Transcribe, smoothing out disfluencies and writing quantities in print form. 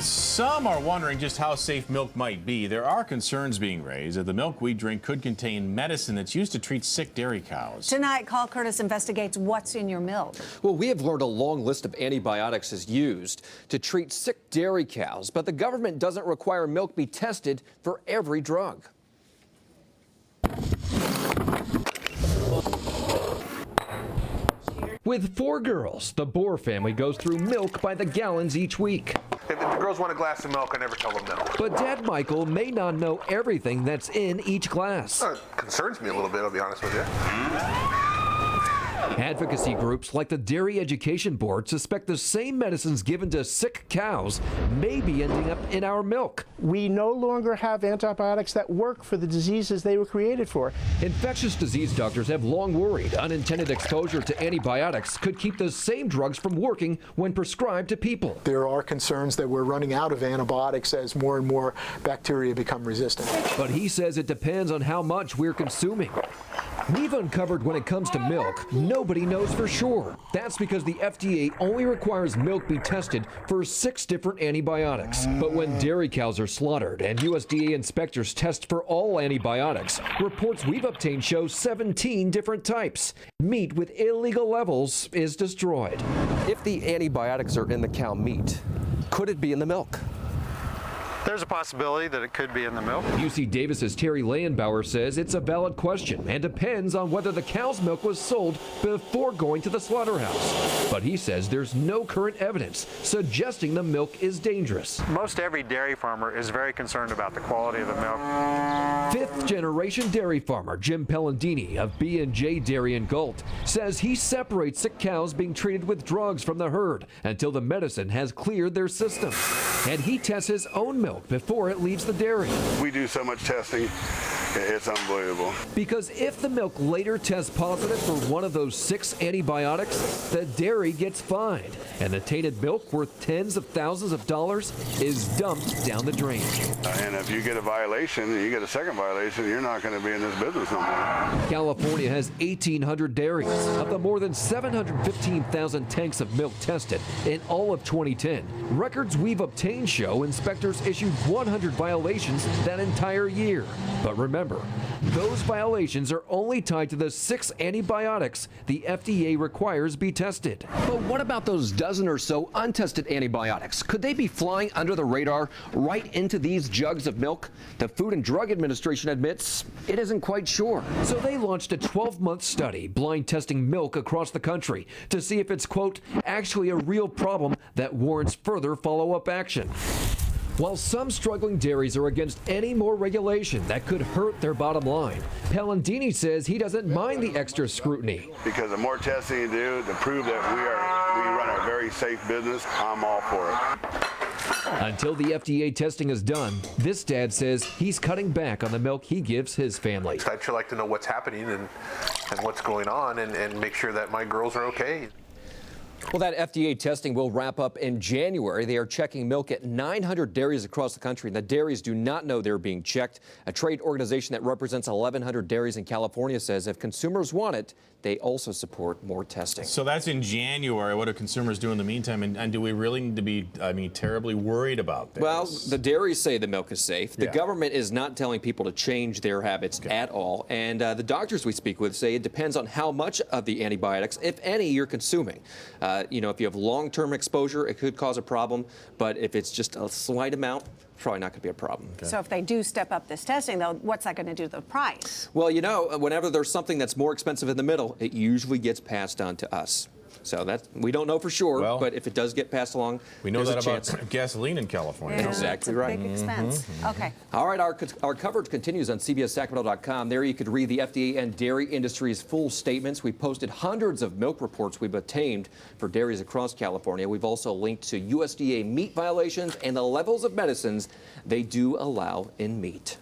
Some are wondering just how safe milk might be. There are concerns being raised that the milk we drink could contain medicine that's used to treat sick dairy cows. Tonight, Call Kurtis investigates what's in your milk. Well, we have learned a long list of antibiotics is used to treat sick dairy cows, but the government doesn't require milk be tested for every drug. With 4 girls, the Bohr family goes through milk by the gallons each week. If the girls want a glass of milk, I never tell them no. But Dad Michael may not know everything that's in each glass. It concerns me a little bit, I'll be honest with you. Advocacy groups like the Dairy Education Board suspect the same medicines given to sick cows may be ending up in our milk. We no longer have antibiotics that work for the diseases they were created for. Infectious disease doctors have long worried unintended exposure to antibiotics could keep the same drugs from working when prescribed to people. There are concerns that we're running out of antibiotics as more and more bacteria become resistant. But he says it depends on how much we're consuming. We've uncovered when it comes to milk, nobody knows for sure. That's because the FDA only requires milk be tested for 6 different antibiotics. But when dairy cows are slaughtered and USDA inspectors test for all antibiotics, reports we've obtained show 17 different types. Meat with illegal levels is destroyed. If the antibiotics are in the cow meat, could it be in the milk? There's a possibility that it could be in the milk. UC Davis's Terry Leyenbauer says it's a valid question and depends on whether the cow's milk was sold before going to the slaughterhouse. But he says there's no current evidence suggesting the milk is dangerous. Most every dairy farmer is very concerned about the quality of the milk. 5th-generation dairy farmer Jim Pellandini of B&J Dairy in Galt says he separates sick cows being treated with drugs from the herd until the medicine has cleared their system. And he tests his own milk before it leaves the dairy. We do so much testing, it's unbelievable. Because if the milk later tests positive for one of those 6 antibiotics, the dairy gets fined, and the tainted milk worth tens of thousands of dollars is dumped down the drain. And if you get a violation, you get a second violation, you're not going to be in this business no more. California has 1,800 dairies. Of the more than 715,000 tanks of milk tested in all of 2010, records we've obtained show inspectors issued 100 violations that entire year. But remember, those violations are only tied to the 6 antibiotics the FDA requires be tested. But what about those dozen or so untested antibiotics? Could they be flying under the radar right into these jugs of milk? The Food and Drug Administration admits it isn't quite sure. So they launched a 12-month study blind testing milk across the country to see if it's, quote, actually a real problem that warrants further follow-up action. While some struggling dairies are against any more regulation that could hurt their bottom line, Pellandini says he doesn't mind the extra scrutiny. Because the more testing you do to prove that we run a very safe business, I'm all for it. Until the FDA testing is done, this dad says he's cutting back on the milk he gives his family. I'd sure like to know what's happening and what's going on and make sure that my girls are okay. Well, that FDA testing will wrap up in January. They are checking milk at 900 dairies across the country, and the dairies do not know they're being checked. A trade organization that represents 1,100 dairies in California says if consumers want it, they also support more testing. So that's in January. What do consumers do in the meantime? And do we really need to be, terribly worried about this? Well, the dairies say the milk is safe. The Yeah. government is not telling people to change their habits at all. And the doctors we speak with say it depends on how much of the antibiotics, if any, you're consuming. If you have long-term exposure, it could cause a problem. But if it's just a slight amount, probably not going to be a problem. So if they do step up this testing, though, what's that going to do to the price? Well, whenever there's something that's more expensive in the middle, it usually gets passed on to us. So we don't know for sure, but if it does get passed along, we know there's that a about chance. gasoline in California. Yeah, Exactly it's a right. big expense. Okay. All right, our coverage continues on CBSSacramento.com. There you could read the FDA and dairy industry's full statements. We posted hundreds of milk reports we've obtained for dairies across California. We've also linked to USDA meat violations and the levels of medicines they do allow in meat.